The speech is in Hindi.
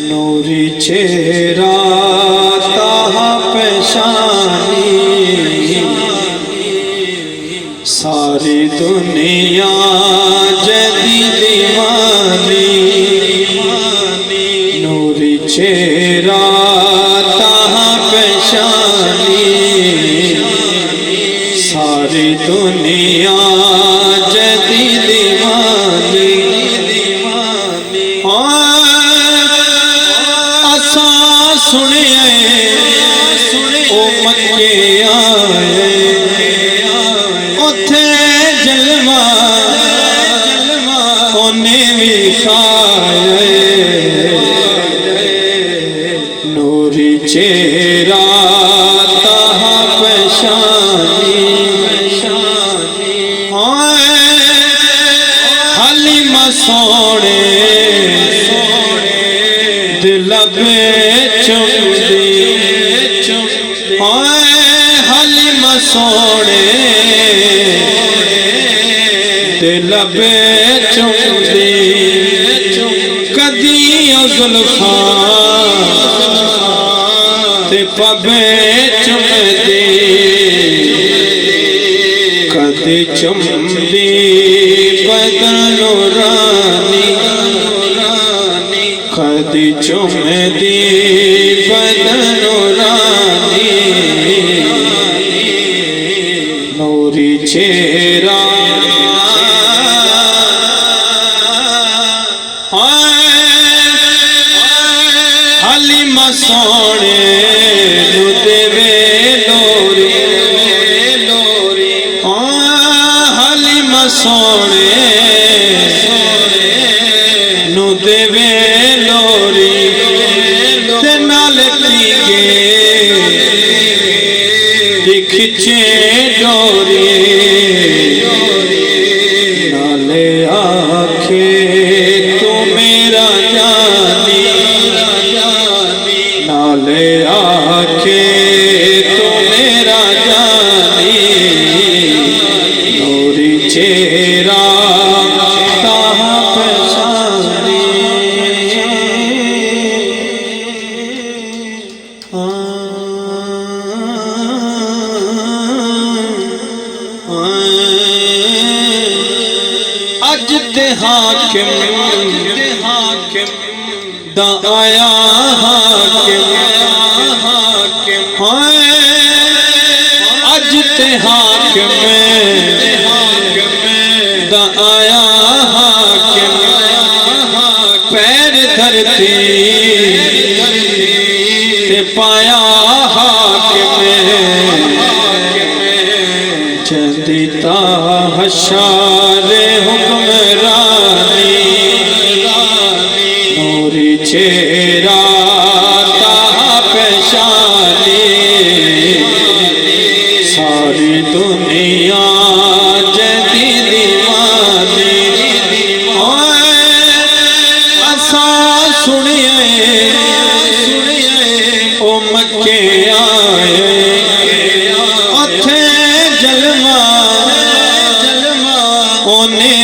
नूरी चेहरा ताहा पेशानी, सारी दुनिया जदी दीवानी। नूरी चेहरा ताहा पेशानी, सारी दुनिया जदी दीवानी। असा सुनिए ओ मक्के आए, उथे जलवा ओने भी खाए। नूरी चेहरा ताहा पेशानी, हलीमा सोने दिल चुमदी। हलीमा सोने दिल चुमदी। कदी जुल्फा ते पबे चुमदी, कदी चुमदी बदन नूरानी, कदी चुमदी बदन नूरानी। नूरी चेहरा हलीमा सोने नू देवे लोरी। हलीमा सोने नू देवे लोरी, ते नाल पीगे खिचे डोरी। नाले आखे तू मेरा जानी, नाले आखे तू मेरा जानी। नूरी चेहरा ताहा पेशानी, अज ते हाकिम दा आया हाकिम। अज ते हाकिम दा आया हाकिम। पैर धरती ते पाया हाकिम। जदीता हशारे हुक्मरानी, नूरी चेहरा ताहा पेशानी। सारी दुनिया जदी दीवानी। असा सुनिए ओ मक्के आए, उथे जलवा ओने